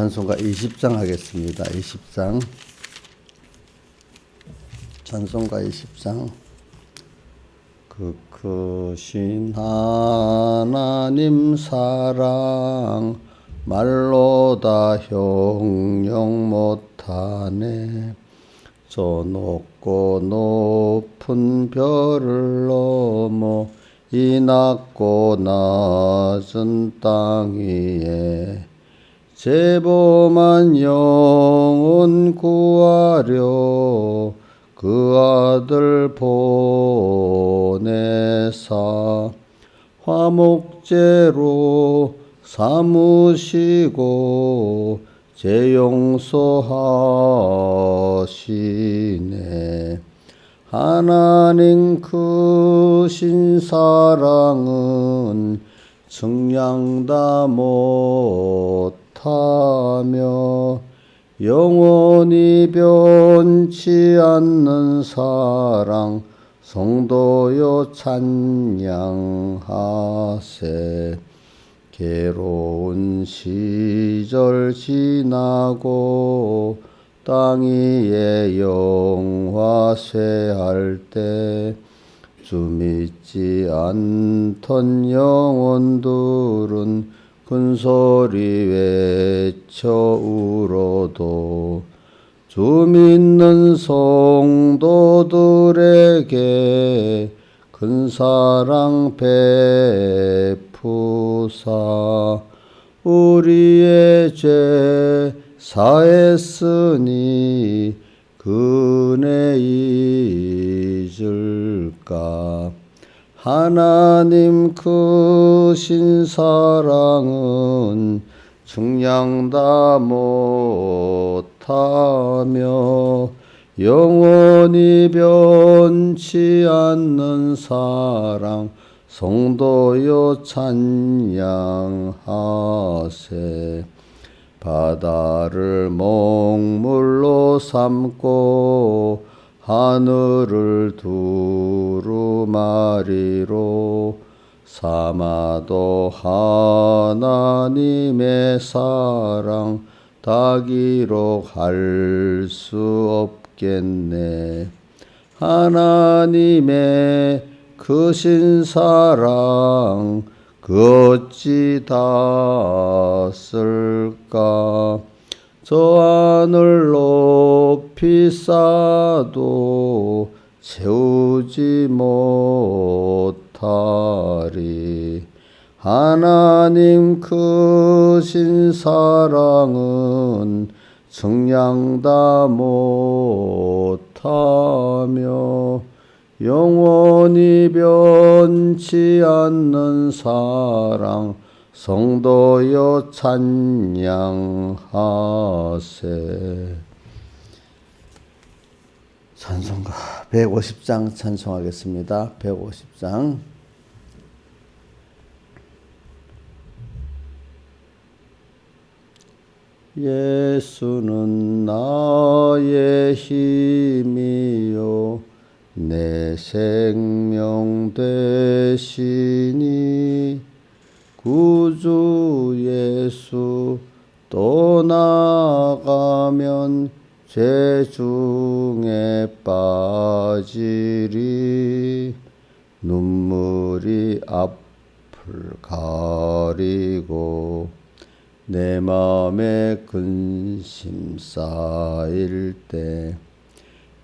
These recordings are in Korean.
찬송가 20장 하겠습니다. 20장. 찬송가 20장. 크신 하나님 사랑 말로 다 형용 못하네. 저 높고 높은 별을 넘어 이 낮고 낮은 땅 위에 죄범한 영혼 구하려 그 아들 보내사 화목제로 삼으시고 죄 용서하시네. 하나님 크신 사랑은 측량 다 못하며 영원히 변치 않는 사랑 성도여 찬양하세. 괴로운 시절 지나고 땅 위에 영화쇠할 때 주 믿지 않던 영혼들은 큰소리 외쳐 울어도 주 믿는 성도들에게 큰 사랑 베푸사 우리의 죄 사했으니 그네 잊을까. 하나님 크신 사랑은 측량 다 못하며 영원히 변치 않는 사랑 성도여 찬양하세. 바다를 먹물로 삼고 하늘을 두루마리로 삼아도 하나님의 사랑 다 기록할 수 없겠네. 하나님의 크신 사랑 그 어찌 다 쓸까. 저 하늘 높이 쌓아도 채우지 못하리. 하나님 크신 사랑은 측량 다 못하며 영원히 변치 않는 사랑 성도여 찬양하세. 찬송가 150장 찬송하겠습니다. 150장. 예수는 나의 힘이요 내 생명 되시니 구주 예수 떠나가면 죄 중에 빠지리. 눈물이 앞을 가리고 내 맘에 근심 쌓일 때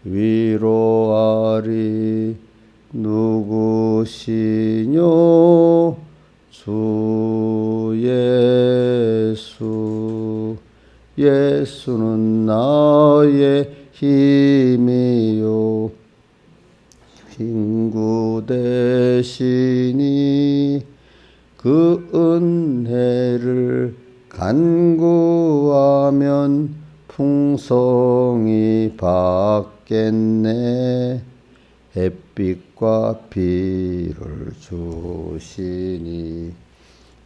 위로하리. 누구시뇨 주 예수. 예수는 나의 힘이요 친구 되시니 그 은혜를 간구하면 풍성히 받겠네. 햇빛과 비를 주시니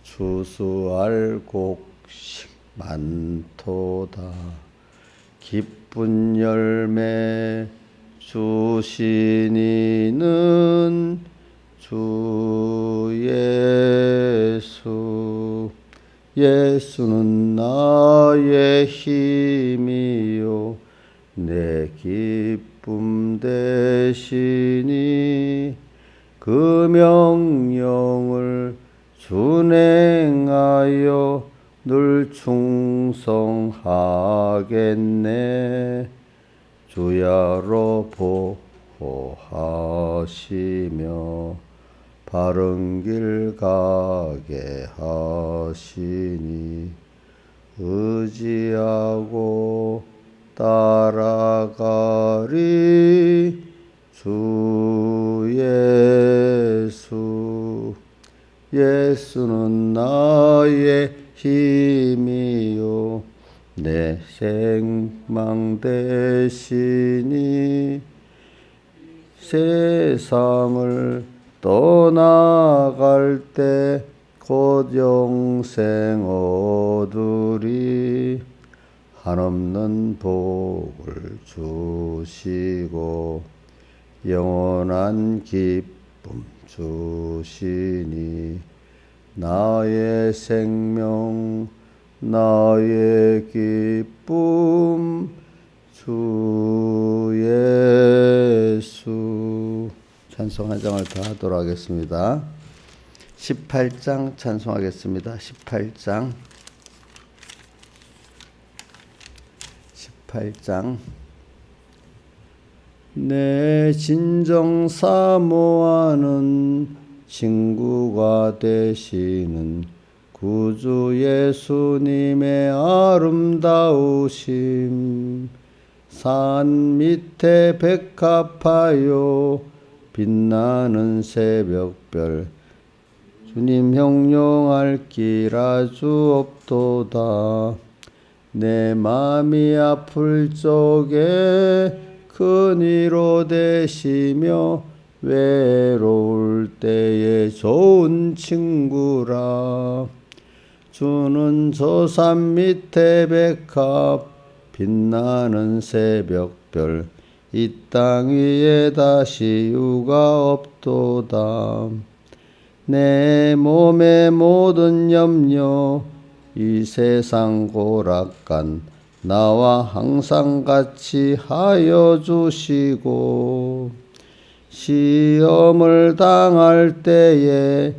추수할 곡식 많도다. 기쁜 열매 주시니는 주 예수. 예수는 나의 힘이요 내 기쁨 되시니 그 명령을 준행하여 늘 충성하겠네. 주야로 보호하시며 바른 길 가게 하시니 의지하고 따라가리. 주 예수 예수는 나의 힘이요 내 생망 되시니 세상을 떠나갈 때 곧 영생 얻으리. 한없는 복을 주시고 영원한 기쁨 주시니 나의 생명 나의 기쁨 주 예수. 찬송 한 장을 더 하도록 하겠습니다. 18장 찬송하겠습니다. 18장 내 진정 사모하는 친구가 되시는 구주 예수님의 아름다우심 산 밑에 백합하여 빛나는 새벽별 주님 형용할 길 아주 없도다. 내 맘이 아플 적에 큰 위로 되시며 외로울 때에 좋은 친구라. 주는 저 산 밑에 백합 빛나는 새벽별 이 땅 위에 다시 유가 없도다. 내 몸의 모든 염려 이 세상 고락간 나와 항상 같이 하여 주시고 시험을 당할 때에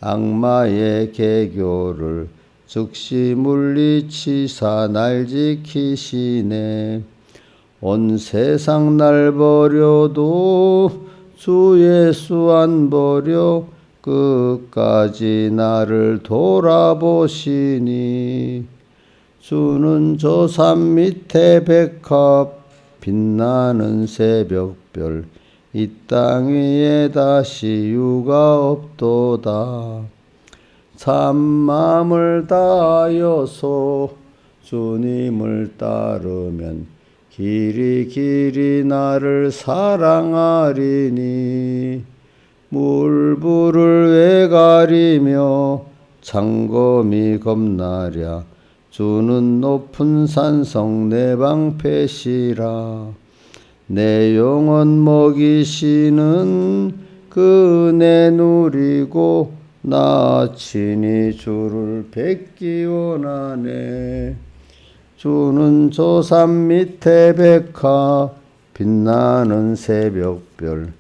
악마의 계교를 즉시 물리치사 날 지키시네. 온 세상 날 버려도 주 예수 안 버려 끝까지 나를 돌아보시니 주는 저 산 밑에 백합 빛나는 새벽별 이 땅 위에 다시 유가 없도다. 참 마음을 다하여서 주님을 따르면 길이 나를 사랑하리니 물불을 왜 가리며 창검이 겁나랴. 주는 높은 산성 내 방패시라. 내 영혼 먹이시는 그 은혜 누리고 나 친히 주를 뵙기 원하네. 주는 저 산 밑에 백합 빛나는 새벽별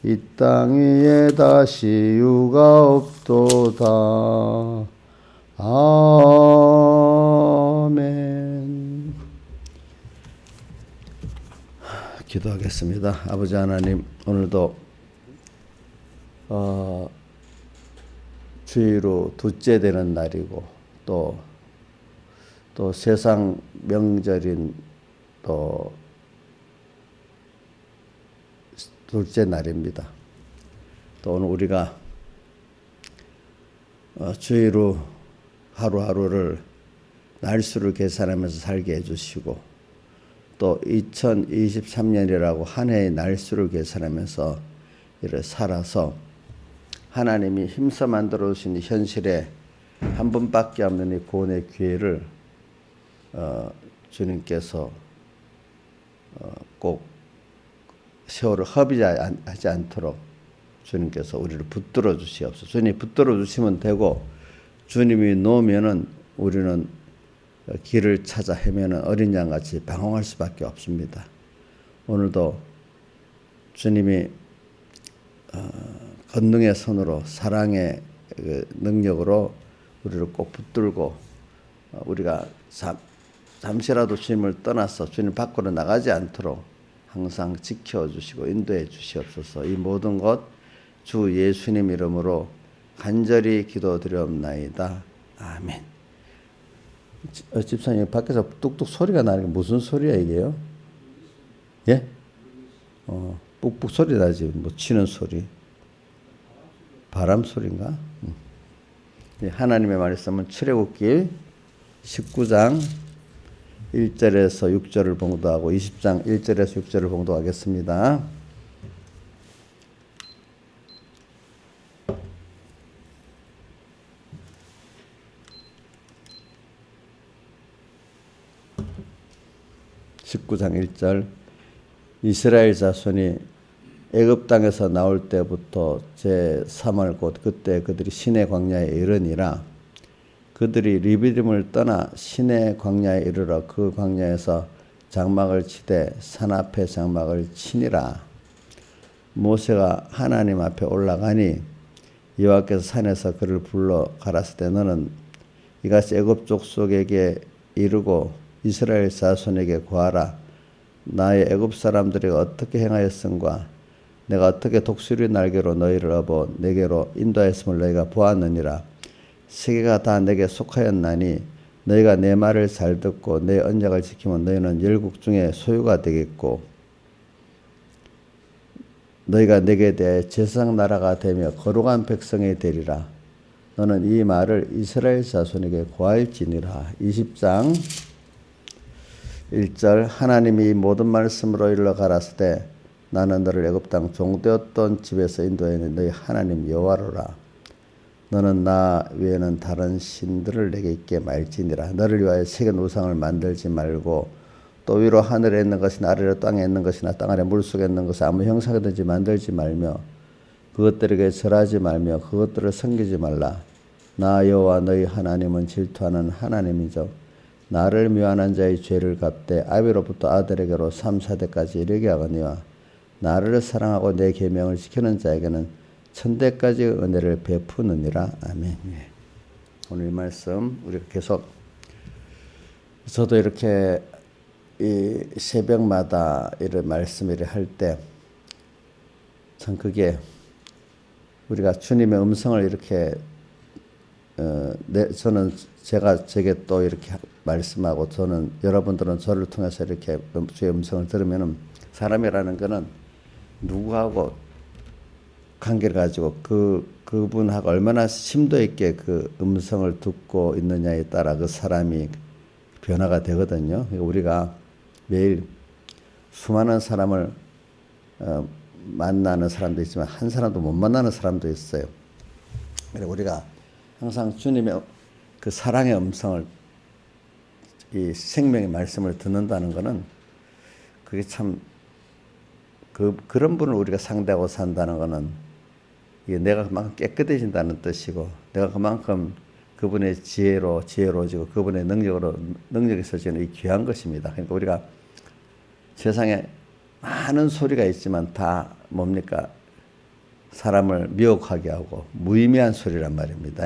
이 땅 위에 다시 유가 없도다. 아멘. 기도하겠습니다. 아버지 하나님, 오늘도 주의로 둘째 되는 날이고 또 세상 명절인 또 둘째 날입니다. 또 오늘 우리가 주의로 하루하루를 날수를 계산하면서 살게 해주시고 또 2023년이라고 한 해의 날수를 계산하면서 이를 살아서 하나님이 힘써 만들어 주신 현실에 한 번밖에 없는 이 구원의 기회를 주님께서 꼭 세월을 허비하지 않도록 주님께서 우리를 붙들어 주시옵소서. 주님이 붙들어 주시면 되고 주님이 놓으면은 우리는 길을 찾아 헤매는 어린 양같이 방황할 수밖에 없습니다. 오늘도 주님이 권능의 손으로 사랑의 능력으로 우리를 꼭 붙들고 우리가 잠시라도 주님을 떠나서 주님 밖으로 나가지 않도록 항상 지켜주시고 인도해 주시옵소서. 이 모든 것 주 예수님 이름으로 간절히 기도드리옵나이다. 아멘. 집사님 밖에서 뚝뚝 소리가 나는 게 무슨 소리야 이게요? 예? 뿍뿍 소리 나지. 뭐 치는 소리. 바람 소리인가? 하나님의 말씀은 출애굽기 19장 1절에서 6절을 봉독하고 20장 1절에서 6절을 봉독하겠습니다. (19장 1절) 이스라엘 자손이 애굽 땅에서 나올 때부터 제3월 곧 그때 그들이 시내 광야에 이르니라. 그들이 리비딤을 떠나 시내 광야에 이르러 그 광야에서 장막을 치되 산 앞에 장막을 치니라. 모세가 하나님 앞에 올라가니 여호와께서 산에서 그를 불러 가라사대 너는 이같이 애굽 족속에게 이르고 이스라엘 자손에게 고하라. 나의 애굽 사람들이 어떻게 행하였음과 내가 어떻게 독수리 날개로 너희를 업어 내게로 인도하였음을 너희가 보았느니라. 세계가 다 내게 속하였나니 너희가 내 말을 잘 듣고 내 언약을 지키면 너희는 열국 중에 소유가 되겠고 너희가 내게 대해 제사장 나라가 되며 거룩한 백성이 되리라. 너는 이 말을 이스라엘 자손에게 고할지니라. 20장 1절 하나님이 이 모든 말씀으로 일러 가라사대 나는 너를 애굽 땅 종되었던 집에서 인도하는 너희 하나님 여호와로라. 너는 나 외에는 다른 신들을 내게 있게 말지니라. 너를 위하여 새긴 우상을 만들지 말고 또 위로 하늘에 있는 것이나 아래로 땅에 있는 것이나 땅 아래 물속에 있는 것을 아무 형상이든지 만들지 말며 그것들에게 절하지 말며 그것들을 섬기지 말라. 나 여호와 너희 하나님은 질투하는 하나님이죠. 나를 미워하는 자의 죄를 갚되 아비로부터 아들에게로 3, 4대까지 이르게 하거니와 나를 사랑하고 내 계명을 지키는 자에게는 천대까지 은혜를 베푸느니라. 아멘. 오늘 이 말씀 우리가 계속 저도 이렇게 이 새벽마다 이런 말씀을 할 때 참 그게 우리가 주님의 음성을 이렇게 저는 제게 또 이렇게 말씀하고 저는 여러분들은 저를 통해서 이렇게 주의 음성을 들으면은 사람이라는 거는 누구하고 관계를 가지고 그분하고 얼마나 심도 있게 그 음성을 듣고 있느냐에 따라 그 사람이 변화가 되거든요. 그러니까 우리가 매일 수많은 사람을 만나는 사람도 있지만 한 사람도 못 만나는 사람도 있어요. 그래서 우리가 항상 주님의 그 사랑의 음성을 이 생명의 말씀을 듣는다는 것은 그게 참 그런 분을 우리가 상대하고 산다는 것은 이게 내가 그만큼 깨끗해진다는 뜻이고 내가 그만큼 그분의 지혜로워지고 그분의 능력이 있어지는 이 귀한 것입니다. 그러니까 우리가 세상에 많은 소리가 있지만 다 뭡니까? 사람을 미혹하게 하고 무의미한 소리란 말입니다.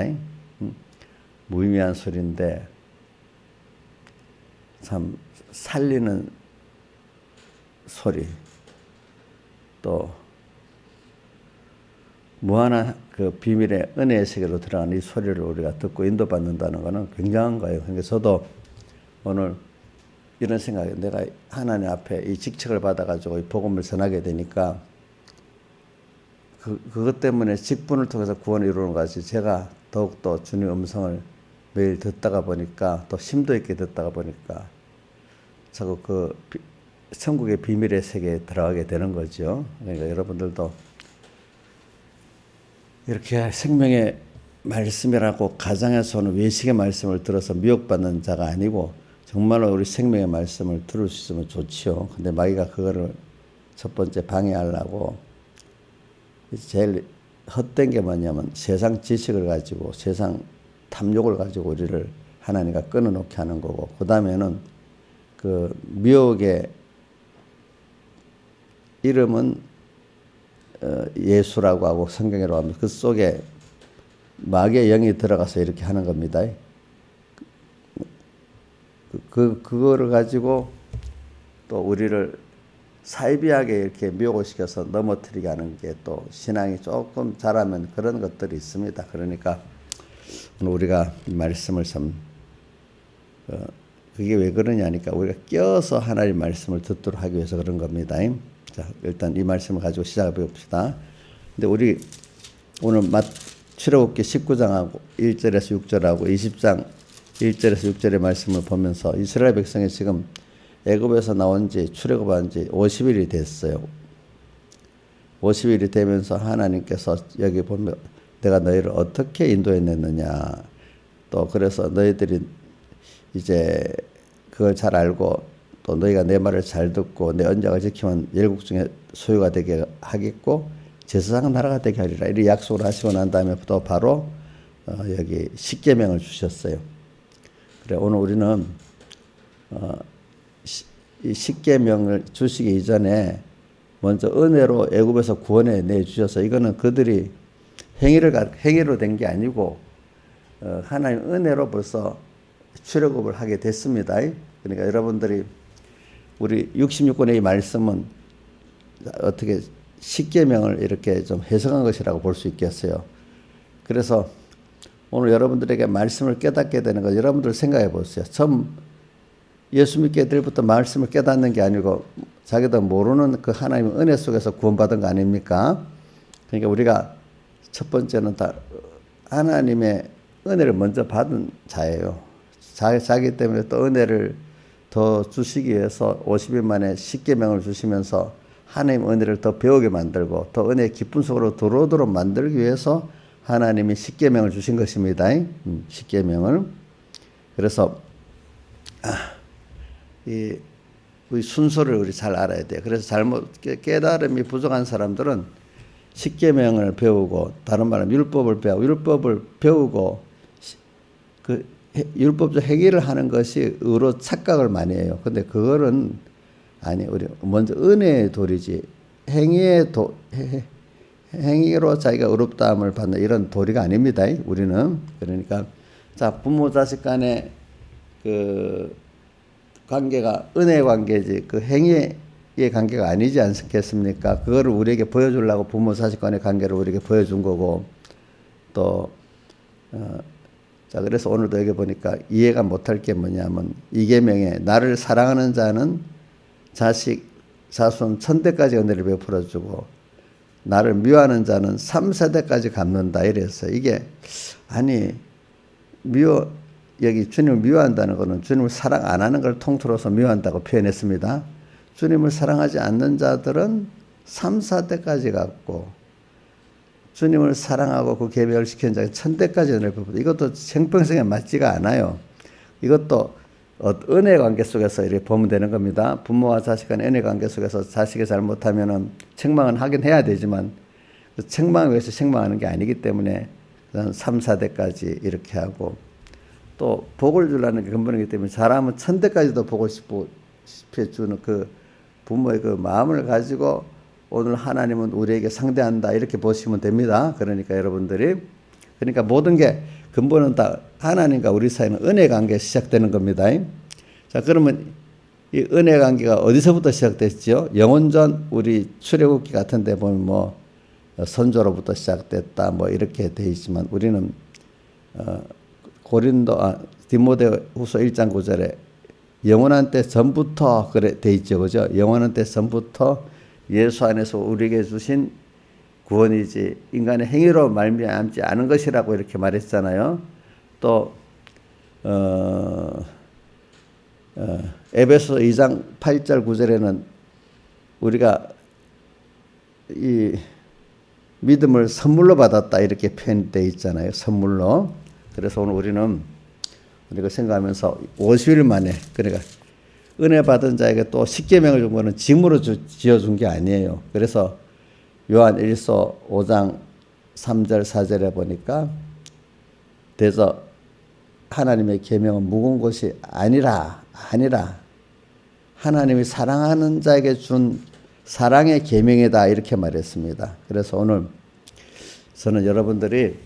무의미한 소리인데 참 살리는 소리 또 무한한 그 비밀의 은혜의 세계로 들어가는 이 소리를 우리가 듣고 인도받는다는 것은 굉장한 거예요. 그러니까 저도 오늘 이런 생각이 내가 하나님 앞에 이 직책을 받아가지고 이 복음을 전하게 되니까 그것 때문에 직분을 통해서 구원을 이루는 것이 제가 더욱더 주님의 음성을 매일 듣다가 보니까 또 심도 있게 듣다가 보니까 자꾸 그 천국의 비밀의 세계에 들어가게 되는 거죠. 그러니까 여러분들도 이렇게 생명의 말씀이라고 가정에서 오는 외식의 말씀을 들어서 미혹받는 자가 아니고 정말로 우리 생명의 말씀을 들을 수 있으면 좋지요. 근데 마귀가 그거를 첫 번째 방해하려고 제일 헛된 게 뭐냐면 세상 지식을 가지고 세상 탐욕을 가지고 우리를 하나님과 끊어놓게 하는 거고, 그 다음에는 그 미혹의 이름은 예수라고 하고 성경이라고 합니다. 그 속에 마귀의 영이 들어가서 이렇게 하는 겁니다. 그거를 가지고 또 우리를 사이비하게 이렇게 미혹을 시켜서 넘어뜨리게 하는 게 또 신앙이 조금 잘하면 그런 것들이 있습니다. 그러니까 우리가 이 말씀을 참 그게 왜 그러냐니까 우리가 껴서 하나님 말씀을 듣도록 하기 위해서 그런 겁니다. 자, 일단 이 말씀을 가지고 시작해 봅시다. 근데 우리 오늘 출애굽기 19장하고 1절에서 6절하고 20장 1절에서 6절의 말씀을 보면서 이스라엘 백성이 지금 애굽에서 나온 지 출애굽한 지 50일이 됐어요. 50일이 되면서 하나님께서 여기 보면 내가 너희를 어떻게 인도해냈느냐. 또 그래서 너희들이 이제 그걸 잘 알고 또 너희가 내 말을 잘 듣고 내 언약을 지키면 열국 중에 소유가 되게 하겠고 제사장 나라가 되게 하리라. 이렇게 약속을 하시고 난 다음에 또 바로 여기 십계명을 주셨어요. 그래 오늘 우리는 이 십계명을 주시기 이전에 먼저 은혜로 애굽에서 구원해 내 주셔서 이거는 그들이 행위로 된 게 아니고 하나님 은혜로 벌써 출애굽을 하게 됐습니다. 그러니까 여러분들이 우리 66권의 이 말씀은 어떻게 십계명을 이렇게 좀 해석한 것이라고 볼 수 있겠어요. 그래서 오늘 여러분들에게 말씀을 깨닫게 되는 거 여러분들 생각해 보세요. 처음 예수 믿게 될부터 말씀을 깨닫는 게 아니고 자기도 모르는 그 하나님의 은혜 속에서 구원받은 거 아닙니까? 그러니까 우리가 첫 번째는 다 하나님의 은혜를 먼저 받은 자예요. 자기 때문에 또 은혜를 더 주시기 위해서 50일 만에 십계명을 주시면서 하나님 은혜를 더 배우게 만들고 더 은혜의 깊은 속으로 들어오도록 만들기 위해서 하나님이 십계명을 주신 것입니다. 십계명을. 그래서 이 순서를 우리 잘 알아야 돼요. 그래서 깨달음이 부족한 사람들은 십계명을 배우고 다른 말은 율법을 배우고 그 율법적 행위를 하는 것이 의로 착각을 많이 해요. 근데 그거는 아니 우리 먼저 은혜의 도리지 행위로 자기가 의롭다함을 받는 이런 도리가 아닙니다. 우리는 그러니까 자 부모 자식 간의 그 관계가 은혜의 관계지 그 행위의 관계가 아니지 않겠습니까? 그거를 우리에게 보여주려고 부모 자식 간의 관계를 우리에게 보여준 거고 또 자 그래서 오늘도 여기 보니까 이해가 못할 게 뭐냐면 이 계명에 나를 사랑하는 자는 자식 자손 1000대까지 은혜를 베풀어주고 나를 미워하는 자는 3세대까지 갚는다 이랬어요. 이게 아니 여기 주님을 미워한다는 것은 주님을 사랑 안 하는 걸 통틀어서 미워한다고 표현했습니다. 주님을 사랑하지 않는 자들은 3, 4대까지 갚고 주님을 사랑하고 그 계명을 지키는 자가 1000대까지 은혜를 베푼다. 이것도 형평성에 맞지가 않아요. 이것도 은혜 관계 속에서 이렇게 보면 되는 겁니다. 부모와 자식 간의 은혜 관계 속에서 자식이 잘못하면은 책망은 하긴 해야 되지만 책망을 위해서 책망하는 게 아니기 때문에 3, 4대까지 이렇게 하고 또 복을 주려는 게 근본이기 때문에 잘하면 1000대까지도 복을 주는 그 부모의 그 마음을 가지고 오늘 하나님은 우리에게 상대한다 이렇게 보시면 됩니다. 그러니까 여러분들이 그러니까 모든 게 근본은 다 하나님과 우리 사이는 은혜 관계에서 시작되는 겁니다. 자 그러면 이 은혜 관계가 어디서부터 시작됐죠? 영원전 우리 출애굽기 같은 데 보면 뭐 선조로부터 시작됐다 뭐 이렇게 돼 있지만 우리는 디모데후서 1장 9절에 영원한 때 전부터 그래 돼 있죠. 그죠? 영원한 때 전부터 예수 안에서 우리에게 주신 구원이지 인간의 행위로 말미암지 않은 것이라고 이렇게 말했잖아요. 또 에베소 2장 8절 9절에는 우리가 이 믿음을 선물로 받았다 이렇게 표현되어 있잖아요. 선물로. 그래서 오늘 우리는 우리가 생각하면서 50일 만에 그러니까 은혜 받은 자에게 또 십계명을 준 거는 짐으로 지어준 게 아니에요. 그래서 요한 1서 5장 3절 4절에 보니까 하나님의 계명은 묵은 것이 아니라 하나님이 사랑하는 자에게 준 사랑의 계명이다 이렇게 말했습니다. 그래서 오늘 저는 여러분들이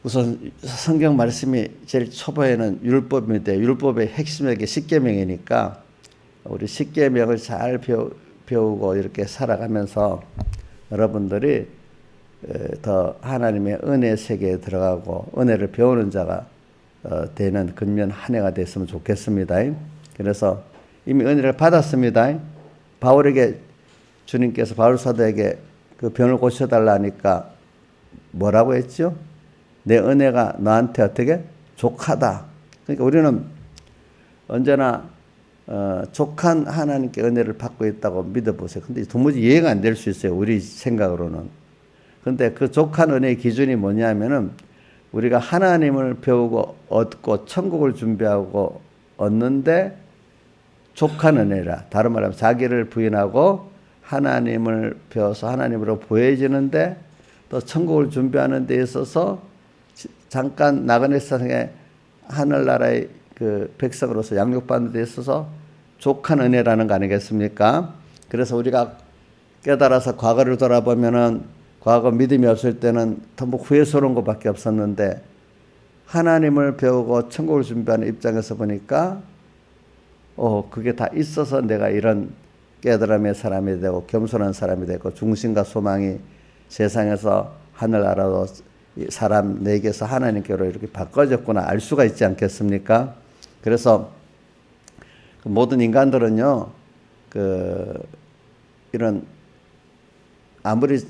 우선 성경 말씀이 제일 초보에는 율법인데 율법의 핵심이 십계명이니까 우리 십계명을 잘 배우고 이렇게 살아가면서 여러분들이 더 하나님의 은혜 세계에 들어가고 은혜를 배우는 자가 되는 근면 한 해가 됐으면 좋겠습니다. 그래서 이미 은혜를 받았습니다. 바울에게 주님께서 바울 사도에게 그 병을 고쳐달라 하니까 뭐라고 했죠? 내 은혜가 너한테 어떻게? 족하다. 그러니까 우리는 언제나 족한 하나님께 은혜를 받고 있다고 믿어보세요. 근데 도무지 이해가 안 될 수 있어요. 우리 생각으로는. 근데 그 족한 은혜의 기준이 뭐냐면은 우리가 하나님을 배우고 얻고 천국을 준비하고 얻는데 족한 은혜라. 다른 말하면 자기를 부인하고 하나님을 배워서 하나님으로 보여지는데 또 천국을 준비하는 데 있어서 잠깐 나그네 세상에 하늘나라의 그 백성으로서 양육받는 데 있어서 족한 은혜라는 거 아니겠습니까? 그래서 우리가 깨달아서 과거를 돌아보면은 과거 믿음이 없을 때는 전부 후회스러운 것밖에 없었는데 하나님을 배우고 천국을 준비하는 입장에서 보니까 그게 다 있어서 내가 이런 깨달음의 사람이 되고 겸손한 사람이 되고 중심과 소망이 세상에서 하늘나라로 사람 내게서 하나님께로 이렇게 바꿔졌구나 알 수가 있지 않겠습니까? 그래서 모든 인간들은요, 이런 아무리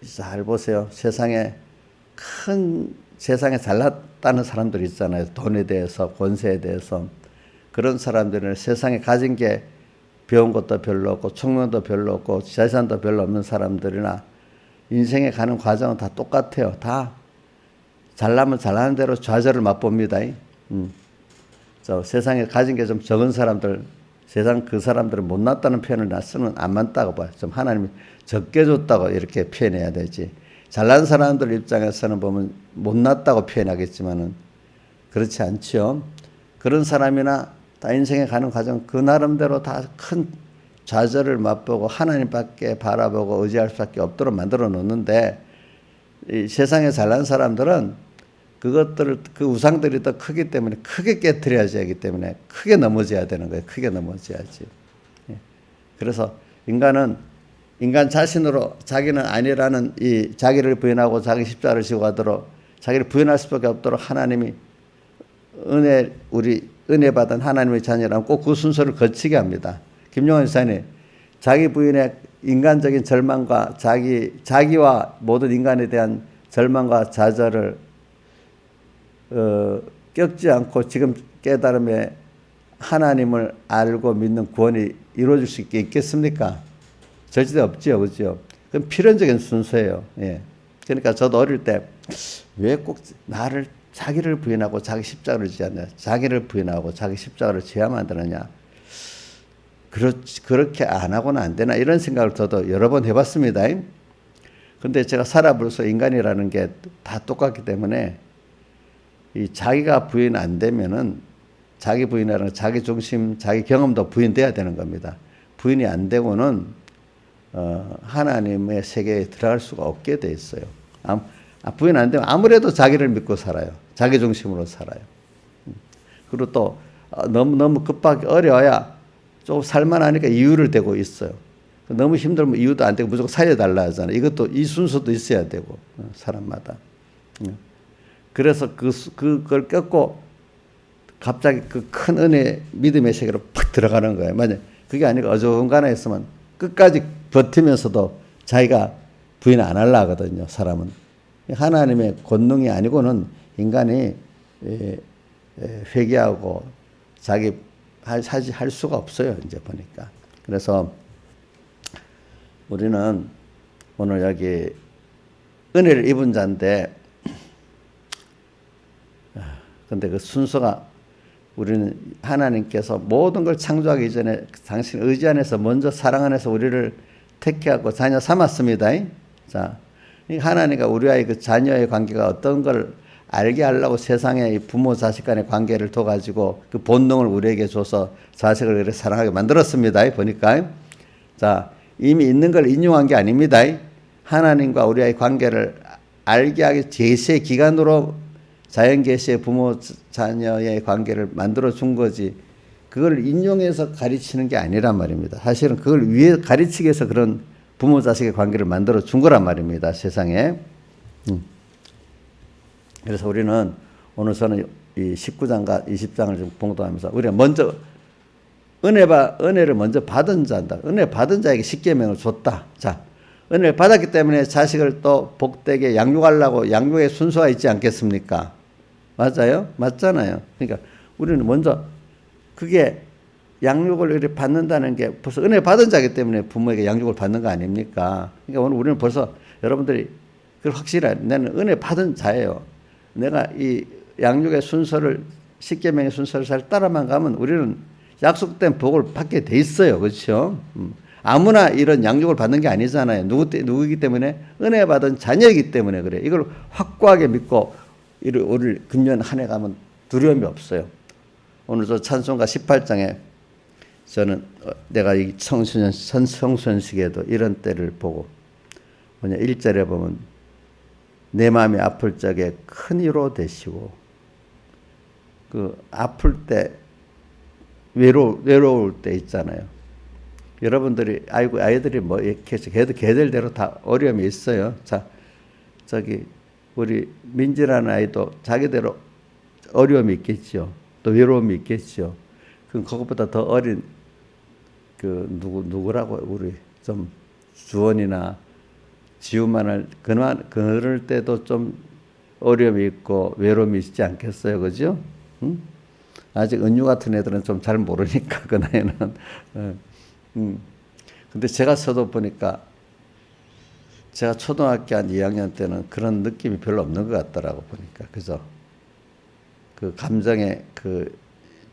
잘 보세요. 세상에 잘났다는 사람들 있잖아요. 돈에 대해서, 권세에 대해서. 그런 사람들은 세상에 가진 게 배운 것도 별로 없고, 총명도 별로 없고, 재산도 별로 없는 사람들이나 인생에 가는 과정은 다 똑같아요. 다 잘나면 잘하는 대로 좌절을 맛봅니다. 세상에 가진 게 좀 적은 사람들, 세상 그 사람들은 못났다는 표현을 쓰면 안 맞다고 봐요. 좀 하나님이 적게 줬다고 이렇게 표현해야 되지. 잘난 사람들 입장에서는 보면 못났다고 표현하겠지만은 그렇지 않죠. 그런 사람이나 다 인생에 가는 과정 그 나름대로 다 큰 좌절을 맛보고 하나님밖에 바라보고 의지할 수밖에 없도록 만들어 놓는데 이 세상에 잘난 사람들은 그 우상들이 더 크기 때문에 크게 깨트려야지 하기 때문에 크게 넘어져야 되는 거예요. 크게 넘어져야지. 그래서 인간 자신으로 자기는 아니라는 이 자기를 부인하고 자기 십자가를 지고 가도록 자기를 부인할 수밖에 없도록 하나님이 은혜 받은 하나님의 자녀라면 꼭 그 순서를 거치게 합니다. 김용환 지사님, 자기 부인의 인간적인 절망과 자기와 모든 인간에 대한 절망과 좌절을 꺾지 않고 지금 깨달음에 하나님을 알고 믿는 구원이 이루어질 수 있겠습니까? 절대 없죠, 그죠? 그건 필연적인 순서예요. 예. 그러니까 저도 어릴 때 왜 꼭 자기를 부인하고 자기 십자가를 지었냐? 자기를 부인하고 자기 십자가를 지어야만 되느냐? 그렇게 안 하고는 안 되나? 이런 생각을 저도 여러 번 해봤습니다. 근데 제가 살아보면서 인간이라는 게 다 똑같기 때문에 이 자기가 부인 안 되면은 자기 부인이라는 자기 중심, 자기 경험도 부인돼야 되는 겁니다. 부인이 안 되고는 하나님의 세계에 들어갈 수가 없게 돼 있어요. 부인 안 되면 아무래도 자기를 믿고 살아요. 자기 중심으로 살아요. 그리고 또 너무 급하게 어려워야 조금 살만하니까 이유를 대고 있어요. 너무 힘들면 이유도 안 되고 무조건 살려달라 하잖아요. 이것도 이 순서도 있어야 되고 사람마다. 그래서 그걸 꺾고 갑자기 그 큰 은혜 믿음의 세계로 팍 들어가는 거예요. 만약 그게 아니고 어중간하게 있으면 끝까지 버티면서도 자기가 부인 안 하려 하거든요. 사람은. 하나님의 권능이 아니고는 인간이 회개하고 자기 할 수가 없어요. 이제 보니까. 그래서 우리는 오늘 여기 은혜를 입은 자인데 근데 그 순서가 우리는 하나님께서 모든 걸 창조하기 이전에 당신 의지 안에서 먼저 사랑 안에서 우리를 택해하고 자녀 삼았습니다. 자, 하나님과 우리와의 그 자녀의 관계가 어떤 걸 알게 하려고 세상에 부모 자식 간의 관계를 둬가지고 그 본능을 우리에게 줘서 자식을 그렇게 사랑하게 만들었습니다. 보니까. 자, 이미 있는 걸 인용한 게 아닙니다. 하나님과 우리의 관계를 알게 하기 제시의 기간으로 자연계시의 부모 자녀의 관계를 만들어 준 거지, 그걸 인용해서 가르치는 게 아니란 말입니다. 사실은 그걸 위해 가르치기 위해서 그런 부모 자식의 관계를 만들어 준 거란 말입니다. 세상에. 그래서 우리는 오늘 저는 이 19장과 20장을 좀 봉독하면서 우리가 먼저 은혜를 먼저 받은 자다. 은혜 받은 자에게 십계명을 줬다. 자, 은혜를 받았기 때문에 자식을 또 복되게 양육하려고 양육의 순서가 있지 않겠습니까? 맞아요? 맞잖아요. 그러니까 우리는 먼저 그게 양육을 이렇게 받는다는 게 벌써 은혜 받은 자이기 때문에 부모에게 양육을 받는 거 아닙니까? 그러니까 오늘 우리는 벌써 여러분들이 그걸 확실히 나는 은혜 받은 자예요. 내가 이 양육의 순서를 십계명의 순서를 잘 따라만 가면 우리는 약속된 복을 받게 돼 있어요. 그렇죠? 아무나 이런 양육을 받는 게 아니잖아요. 누구이기 때문에? 은혜 받은 자녀이기 때문에 그래. 이걸 확고하게 믿고 우리 금년 한 해 가면 두려움이 없어요. 오늘 저 찬송가 18장에 저는 내가 이 성수년식에도 이런 때를 보고 1절에 보면 내 마음이 아플 적에 큰 위로 되시고, 그 아플 때 외로울 때 있잖아요. 여러분들이 아이들이 뭐 이렇게 걔들대로 다 어려움이 있어요. 자, 저기 우리 민지라는 아이도 자기대로 어려움이 있겠죠. 또 외로움이 있겠죠. 그럼 그것보다 더 어린 그 누구라고 우리 좀 주원이나 지우만을 그럴 때도 좀 어려움이 있고 외로움이 있지 않겠어요, 그죠? 응? 아직 은유 같은 애들은 좀 잘 모르니까 그 나이는. 근데 제가 저도 보니까 제가 초등학교 한 2학년 때는 그런 느낌이 별로 없는 것 같더라고 보니까. 그죠? 그 감정의 그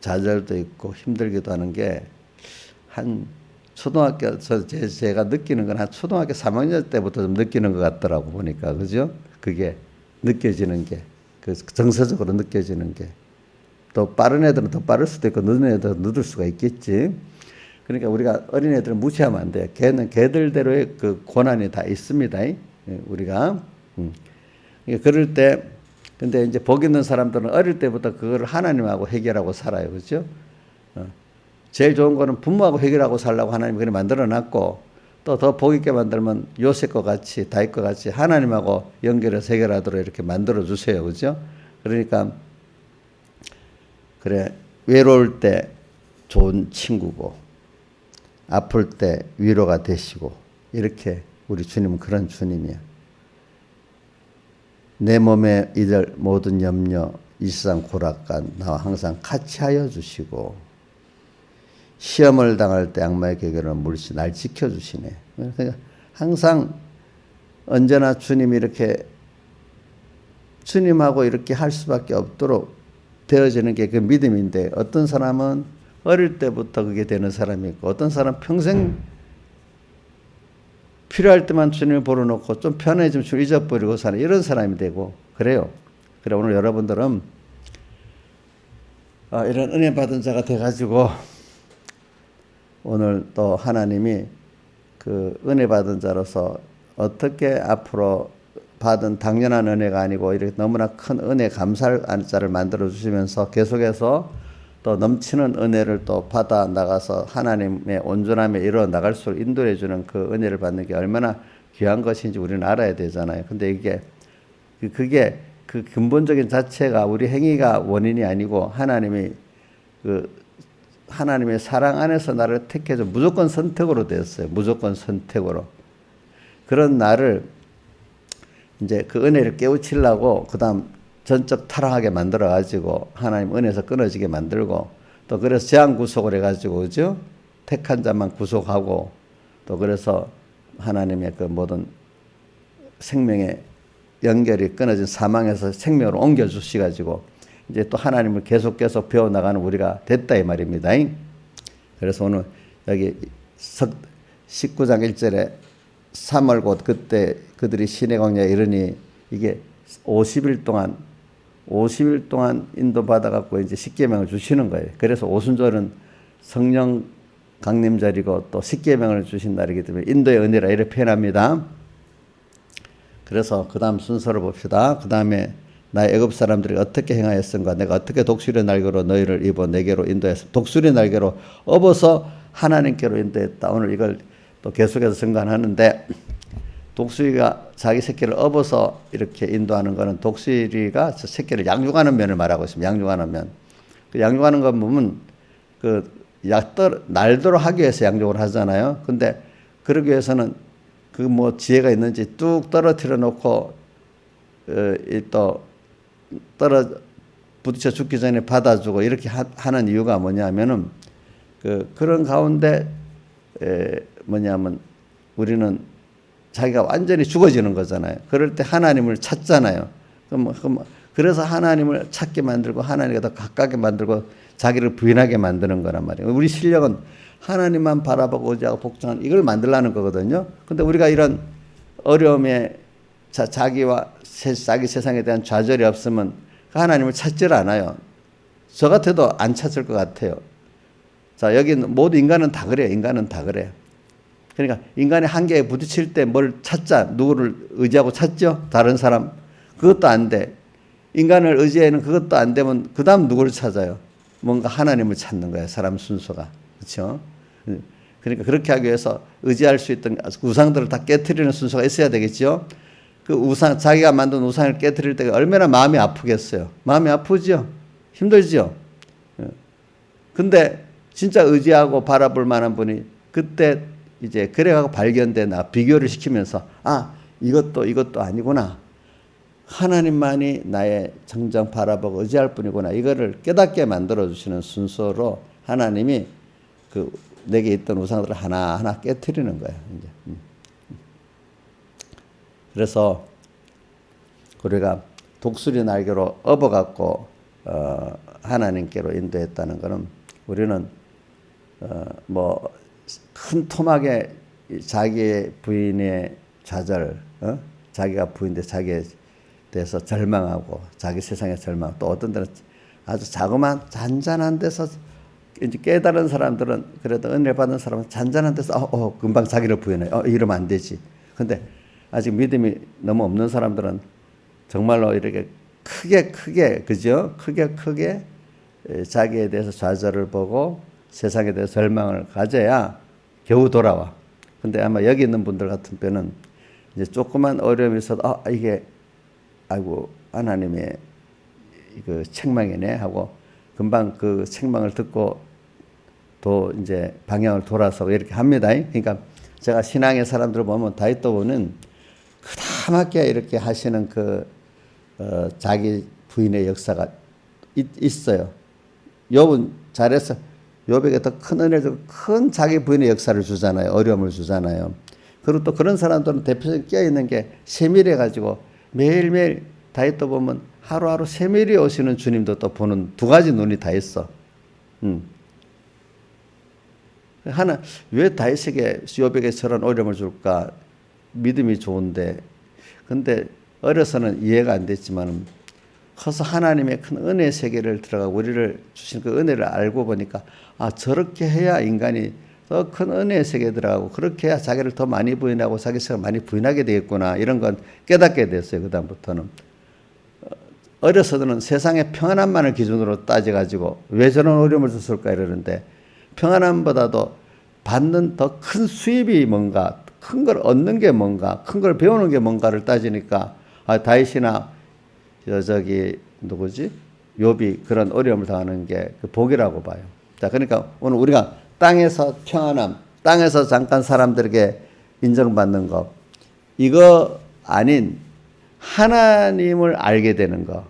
좌절도 있고 힘들기도 하는 게 한 초등학교 제가 느끼는 건 한 초등학교 3학년 때부터 좀 느끼는 것 같더라고 보니까. 그죠? 그게 느껴지는 게, 그 정서적으로 느껴지는 게. 또 빠른 애들은 더 빠를 수도 있고 늦은 애들은 늦을 수가 있겠지. 그러니까 우리가 어린애들은 무시하면 안 돼. 걔들대로의 그 고난이 다 있습니다. 우리가. 그럴 때, 근데 이제 복 있는 사람들은 어릴 때부터 그걸 하나님하고 해결하고 살아요. 그죠? 제일 좋은 거는 부모하고 해결하고 살라고 하나님이 그렇게 만들어 놨고, 또 더 복 있게 만들면 요셉과 같이, 다윗과 같이 하나님하고 연결해서 해결하도록 이렇게 만들어 주세요. 그죠? 그러니까, 그래, 외로울 때 좋은 친구고, 아플 때 위로가 되시고, 이렇게 우리 주님은 그런 주님이야. 내 몸에 이들 모든 염려, 이 세상 고락간 나와 항상 같이 하여 주시고, 시험을 당할 때 악마의 계계로 물시 날 지켜주시네. 그러니까 항상 언제나 주님이 이렇게 주님하고 이렇게 할 수밖에 없도록 되어지는 게 그 믿음인데, 어떤 사람은 어릴 때부터 그게 되는 사람이 있고, 어떤 사람은 평생 필요할 때만 주님을 보러 놓고 좀 편해지면 주님 잊어버리고 사는 이런 사람이 되고 그래요. 그래, 오늘 여러분들은 이런 은혜 받은 자가 돼가지고 오늘 또 하나님이 그 은혜 받은 자로서 어떻게 앞으로 받은 당연한 은혜가 아니고 이렇게 너무나 큰 은혜 감사할 자를 만들어 주시면서 계속해서 또 넘치는 은혜를 또 받아 나가서 하나님의 온전함에 이루어 나갈 수 인도해 주는 그 은혜를 받는 게 얼마나 귀한 것인지 우리는 알아야 되잖아요. 근데 그게 그 근본적인 자체가 우리 행위가 원인이 아니고 하나님의 사랑 안에서 나를 택해서 무조건 선택으로 됐어요. 무조건 선택으로. 그런 나를 이제 그 은혜를 깨우치려고 그 다음 전적 타락하게 만들어가지고 하나님 은혜에서 끊어지게 만들고, 또 그래서 제한 구속을 해가지고, 그죠? 택한 자만 구속하고, 또 그래서 하나님의 그 모든 생명의 연결이 끊어진 사망에서 생명으로 옮겨주시가지고 이제 또 하나님을 계속 배워나가는 우리가 됐다 이 말입니다. 그래서 오늘 여기 19장 1절에 3월 곧 그때 그들이 시내 광야에 이르니 이게 50일 동안 50일 동안 인도받아갖고 이제 십계명을 주시는 거예요. 그래서 오순절은 성령 강림절이고 또 십계명을 주신 날이기 때문에 인도의 은혜라 이렇게 표현합니다. 그래서 그 다음 순서를 봅시다. 그 다음에 나의 애굽 사람들이 어떻게 행하였은가, 내가 어떻게 독수리 날개로 너희를 입어 내게로 인도했어. 독수리 날개로 업어서 하나님께로 인도했다. 오늘 이걸 또 계속해서 증거하는데, 독수리가 자기 새끼를 업어서 이렇게 인도하는 것은 독수리가 저 새끼를 양육하는 면을 말하고 있습니다. 양육하는 면. 그 양육하는 건 보면 날도록 하기 위해서 양육을 하잖아요. 근데 그러기 위해서는 그 뭐 지혜가 있는지 뚝 떨어뜨려 놓고 또 부딪혀 죽기 전에 받아주고 이렇게 하는 이유가 뭐냐면은 그런 가운데 뭐냐면 우리는 자기가 완전히 죽어지는 거잖아요. 그럴 때 하나님을 찾잖아요. 그래서 하나님을 찾게 만들고 하나님께 더 가깝게 만들고 자기를 부인하게 만드는 거란 말이에요. 우리 실력은 하나님만 바라보고 의지하고 복종하는 이걸 만들라는 거거든요. 근데 우리가 이런 어려움에 자기 세상에 대한 좌절이 없으면 하나님을 찾질 않아요. 저 같아도 안 찾을 것 같아요. 자, 여기 모두 인간은 다 그래요. 인간은 다 그래요. 그러니까 인간의 한계에 부딪힐 때 뭘 찾자. 누구를 의지하고 찾죠? 다른 사람. 그것도 안 돼. 인간을 의지하는 그것도 안 되면 그 다음 누구를 찾아요? 뭔가 하나님을 찾는 거예요. 사람 순서가. 그렇죠? 그러니까 그렇게 하기 위해서 의지할 수 있던 우상들을 다 깨트리는 순서가 있어야 되겠죠? 그 우상, 자기가 만든 우상을 깨트릴 때가 얼마나 마음이 아프겠어요. 마음이 아프죠? 힘들죠? 근데 진짜 의지하고 바라볼 만한 분이 그때 이제 그래가고 발견되나 비교를 시키면서 이것도 아니구나. 하나님만이 나의 정정 바라보고 의지할 뿐이구나. 이거를 깨닫게 만들어주시는 순서로 하나님이 내게 있던 우상들을 하나하나 깨트리는 거예요. 이제. 그래서 우리가 독수리 날개로 업어갖고 하나님께로 인도했다는 것은 우리는 뭐 큰 토막에 자기의 부인의 좌절, 자기가 부인데 자기에 대해서 절망하고 자기 세상에 절망, 또 어떤 데는 아주 자그마한 잔잔한 데서 이제 깨달은 사람들은 그래도 은혜 받은 사람은 잔잔한 데서 금방 자기를 부인해. 이러면 안 되지. 근데 아직 믿음이 너무 없는 사람들은 정말로 이렇게 크게 그죠? 크게 자기에 대해서 좌절을 보고 세상에 대해서 절망을 가져야 겨우 돌아와. 근데 아마 여기 있는 분들 같은 때는 이제 조그만 어려움이 있어도 이게 아이고 하나님의 그 책망이네 하고 금방 그 책망을 듣고 또 이제 방향을 돌아서 이렇게 합니다. 그러니까 제가 신앙의 사람들을 보면 다윗도는 그다맣게 이렇게 하시는 자기 부인의 역사가 있어요. 욥은 잘해서 욥에게 더 큰 은혜를 주고 큰 자기 부인의 역사를 주잖아요. 어려움을 주잖아요. 그리고 또 그런 사람들은 대표적으로 끼어있는 게 세밀해 가지고 매일매일 다윗도 보면 하루하루 세밀히 오시는 주님도 또 보는 두 가지 눈이 다 있어. 왜 다윗에게 욥에게 저런 어려움을 줄까? 믿음이 좋은데. 근데 어려서는 이해가 안 됐지만 커서 하나님의 큰 은혜 세계를 들어가고 우리를 주신 그 은혜를 알고 보니까 저렇게 해야 인간이 더 큰 은혜 세계에 들어가고 그렇게 해야 자기를 더 많이 부인하고 자기 생각을 많이 부인하게 되겠구나. 이런 건 깨닫게 됐어요. 그 다음부터는. 어려서는 세상의 평안함만을 기준으로 따져가지고 왜 저런 어려움을 줬을까 이러는데 평안함보다도 받는 더 큰 수입이 뭔가, 큰 걸 얻는 게 뭔가, 큰 걸 배우는 게 뭔가를 따지니까 다윗이나 누구지? 욥이 그런 어려움을 당하는 게 그 복이라고 봐요. 자, 그러니까 오늘 우리가 땅에서 평안함, 땅에서 잠깐 사람들에게 인정받는 것, 이거 아닌 하나님을 알게 되는 것,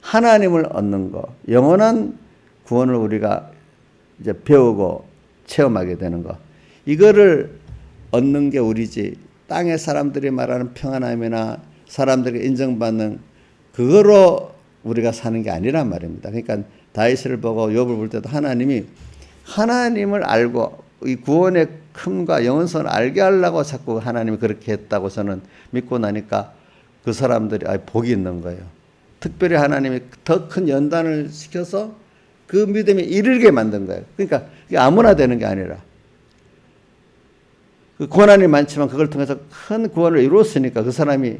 하나님을 얻는 것, 영원한 구원을 우리가 이제 배우고 체험하게 되는 것, 이거를 얻는 게 우리지. 땅의 사람들이 말하는 평안함이나 사람들에게 인정받는 그거로 우리가 사는 게 아니란 말입니다. 그러니까 다윗을 보고 욥을 볼 때도 하나님을 알고 이 구원의 큼과 영원성을 알게 하려고 자꾸 하나님이 그렇게 했다고 저는 믿고 나니까 그 사람들이 복이 있는 거예요. 특별히 하나님이 더 큰 연단을 시켜서 그 믿음에 이르게 만든 거예요. 그러니까 이게 아무나 되는 게 아니라 그 고난이 많지만 그걸 통해서 큰 구원을 이루었으니까 그 사람이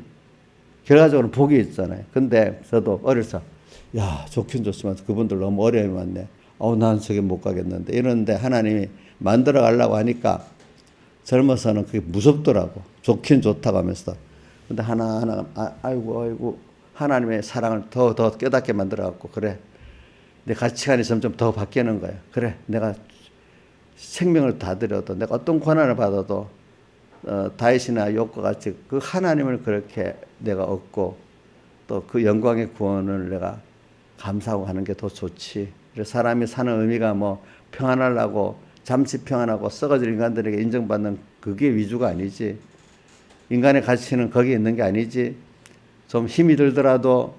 결과적으로 복이 있잖아요. 근데 저도 어려서 야 좋긴 좋지만 그분들 너무 어려움이 많네. 난 저게 못 가겠는데 이러는데 하나님이 만들어 가려고 하니까 젊어서는 그게 무섭더라고. 좋긴 좋다고 하면서. 근데 하나하나 아이고 하나님의 사랑을 더 깨닫게 만들어 갖고 그래. 내 가치관이 점점 더 바뀌는 거야. 그래 내가 생명을 다 드려도 내가 어떤 고난을 받아도 다윗이나 욥과 같이 그 하나님을 그렇게 내가 얻고 또 그 영광의 구원을 내가 감사하고 하는 게 더 좋지. 그래서 사람이 사는 의미가 뭐 평안하려고 잠시 평안하고 썩어질 인간들에게 인정받는 그게 위주가 아니지. 인간의 가치는 거기에 있는 게 아니지. 좀 힘이 들더라도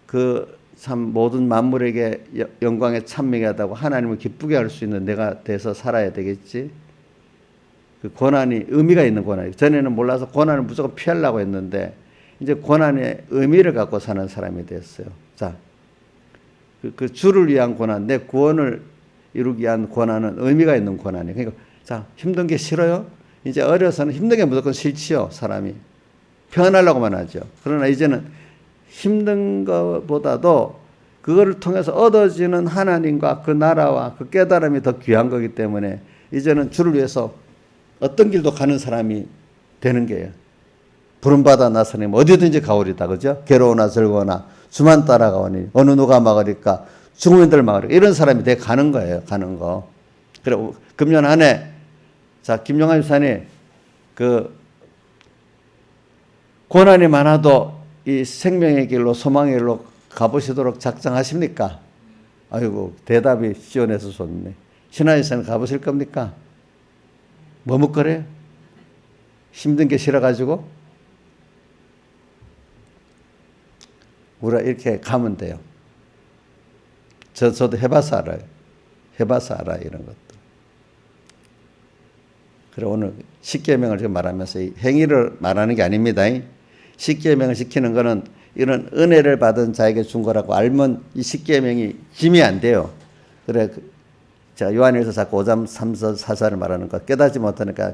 그 참 모든 만물에게 영광에 찬미게 하다고 하나님을 기쁘게 할 수 있는 내가 돼서 살아야 되겠지. 그 고난이 의미가 있는 고난이. 전에는 몰라서 고난을 무조건 피하려고 했는데 이제 고난의 의미를 갖고 사는 사람이 됐어요. 자, 그 주를 위한 고난, 내 구원을 이루기 위한 고난은 의미가 있는 고난이에요. 그러니까 자, 힘든 게 싫어요? 이제 어려서는 힘든 게 무조건 싫지요, 사람이. 평안하려고만 하죠. 그러나 이제는 힘든 것보다도 그거를 통해서 얻어지는 하나님과 그 나라와 그 깨달음이 더 귀한 거기 때문에 이제는 주를 위해서 어떤 길도 가는 사람이 되는 거예요. 부름받아 나서님 어디든지 가오리다. 그죠? 괴로우나 즐거우나 주만 따라가오니 어느 누가 막으리까 죽음인들 막으리까 이런 사람이 돼 가는 거예요. 가는 거. 그래 금년 안에 자 김용환 집사님 그 고난이 많아도 이 생명의 길로 소망의 길로 가보시도록 작정하십니까? 아이고 대답이 시원해서 좋네. 신화에서는 가보실 겁니까? 머뭇거려요? 힘든 게 싫어가지고? 우리가 이렇게 가면 돼요. 저도 해봐서 알아요. 해봐서 알아 이런 것도. 그래 오늘 십계명을 지금 말하면서 이 행위를 말하는 게 아닙니다. 십계명을 지키는 거는 이런 은혜를 받은 자에게 준 거라고 알면 이 십계명이 짐이 안 돼요. 그래 자 요한일서 자꾸 5장 3절 4절을 말하는 거 깨닫지 못하니까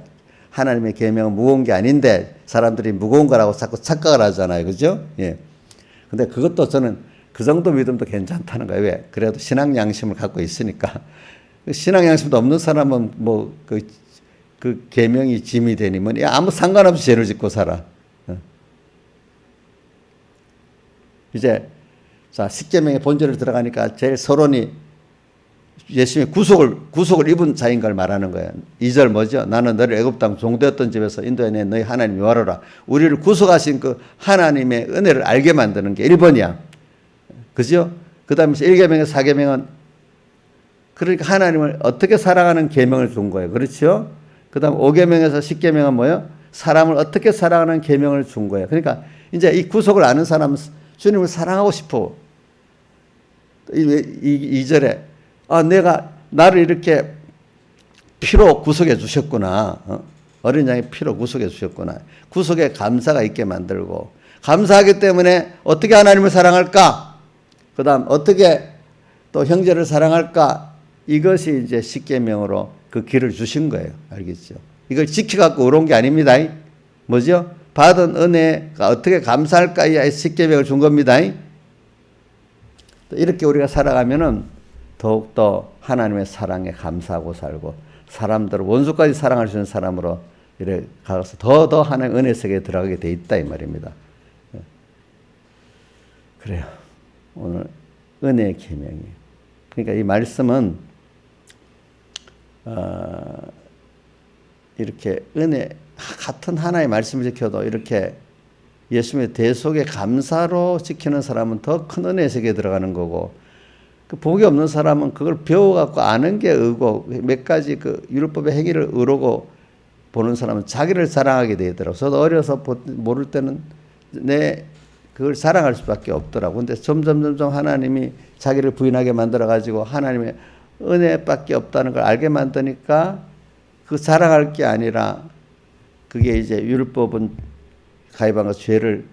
하나님의 계명은 무거운 게 아닌데 사람들이 무거운 거라고 자꾸 착각을 하잖아요. 그죠? 예. 근데 그것도 저는 그 정도 믿음도 괜찮다는 거예요. 왜? 그래도 신앙 양심을 갖고 있으니까. 신앙 양심도 없는 사람은 뭐 그 계명이 짐이 되니 뭐 아무 상관없이 죄를 짓고 살아. 이제 자 십계명의 본질을 들어가니까 제일 서론이 예수님의 구속을 입은 자인 걸 말하는 거예요. 2절 뭐죠? 나는 너를 애굽 땅 종되었던 집에서 인도해내 너희 하나님 여호와라. 우리를 구속하신 그 하나님의 은혜를 알게 만드는 게 1번이야. 그죠? 그 다음에 1계명에서 4계명은 그러니까 하나님을 어떻게 사랑하는 계명을 준 거예요. 그렇죠? 그 다음 5계명에서 10계명은 뭐예요? 사람을 어떻게 사랑하는 계명을 준 거예요. 그러니까 이제 이 구속을 아는 사람은 주님을 사랑하고 싶어. 2절에 내가 나를 이렇게 피로 구속해 주셨구나. 어린 양의 피로 구속해 주셨구나. 구속에 감사가 있게 만들고 감사하기 때문에 어떻게 하나님을 사랑할까? 그 다음 어떻게 또 형제를 사랑할까? 이것이 이제 십계명으로 그 길을 주신 거예요. 알겠죠? 이걸 지켜갖고 의로운 게 아닙니다. 뭐죠? 받은 은혜가 어떻게 감사할까? 이 십계명을 준 겁니다. 이렇게 우리가 살아가면은 더욱더 하나님의 사랑에 감사하고 살고 사람들을 원수까지 사랑할 수 있는 사람으로 이래 가서 더 하나님의 은혜 세계에 들어가게 돼 있다 이 말입니다. 그래요. 오늘 은혜의 계명이. 그러니까 이 말씀은 이렇게 은혜 같은 하나의 말씀을 지켜도 이렇게 예수님의 대속의 감사로 지키는 사람은 더 큰 은혜 세계에 들어가는 거고 그 복이 없는 사람은 그걸 배워갖고 아는 게 의고 몇 가지 그 율법의 행위를 의로고 보는 사람은 자기를 사랑하게 되더라고요. 저도 어려서 모를 때는 그걸 사랑할 수밖에 없더라고요. 근데 점점 하나님이 자기를 부인하게 만들어가지고 하나님의 은혜밖에 없다는 걸 알게 만드니까 그 자랑할 게 아니라 그게 이제 율법은 가입한 것 죄를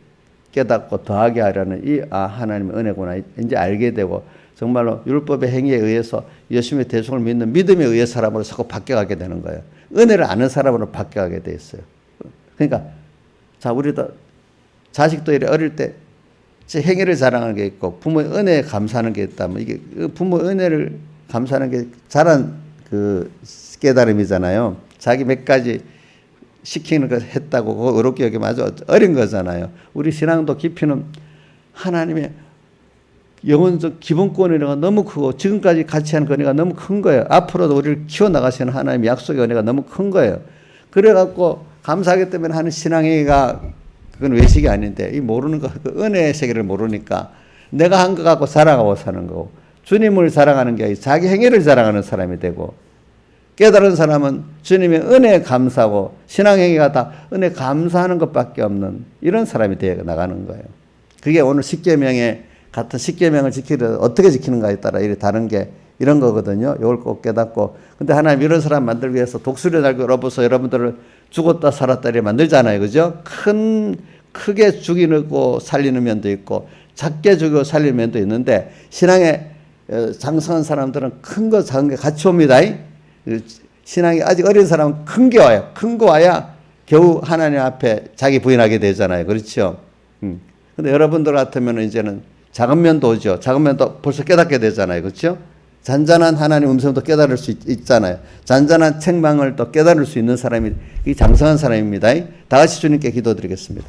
깨닫고 더하게 하려는 이 하나님의 은혜구나 이제 알게 되고 정말로 율법의 행위에 의해서 예수님의 대속을 믿는 믿음에 의해 사람으로 자꾸 바뀌어가게 되는 거예요. 은혜를 아는 사람으로 바뀌어가게 돼 있어요. 그러니까 자 우리도 자식도 이래 어릴 때 제 행위를 자랑하는 게 있고 부모의 은혜에 감사하는 게 있다면 이게 부모의 은혜를 감사하는 게 자란 그 깨달음이잖아요. 자기 몇 가지 시키는 거 했다고 그거 어렵게 여기면 아주 어린 거잖아요. 우리 신앙도 깊이는 하나님의 영혼적 기본권의 은혜가 너무 크고 지금까지 같이 한 은혜가 너무 큰 거예요. 앞으로도 우리를 키워나가시는 하나님의 약속의 은혜가 너무 큰 거예요. 그래갖고 감사하기 때문에 하는 신앙행위가 그건 외식이 아닌데 이 모르는 거 그 은혜의 세계를 모르니까 내가 한 거 갖고 자랑하고 사는 거고 주님을 자랑하는 게 아니라 자기 행위를 자랑하는 사람이 되고 깨달은 사람은 주님의 은혜에 감사하고 신앙행위가 다 은혜 감사하는 것밖에 없는 이런 사람이 되어 나가는 거예요. 그게 오늘 십계명에 같은 십계명을 지키려 어떻게 지키는가에 따라 이렇게 다른 게 이런 거거든요. 이걸 꼭 깨닫고 근데 하나님 이런 사람 만들기 위해서 독수리 달고 열어보서 여러분들을 죽었다 살았다 이렇게 만들잖아요. 그죠? 크게 죽이고 살리는 면도 있고 작게 죽이고 살리는 면도 있는데 신앙에 장성한 사람들은 큰 거 작은 게 같이 옵니다. 신앙이 아직 어린 사람은 큰 게 와요. 큰 거 와야 겨우 하나님 앞에 자기 부인하게 되잖아요. 그렇죠? 근데 여러분들 같으면 이제는 작은 면도 오죠. 작은 면도 벌써 깨닫게 되잖아요. 그렇죠? 잔잔한 하나님 음성도 깨달을 수 있잖아요. 잔잔한 책망을 또 깨달을 수 있는 사람이 이 장성한 사람입니다. 다 같이 주님께 기도드리겠습니다.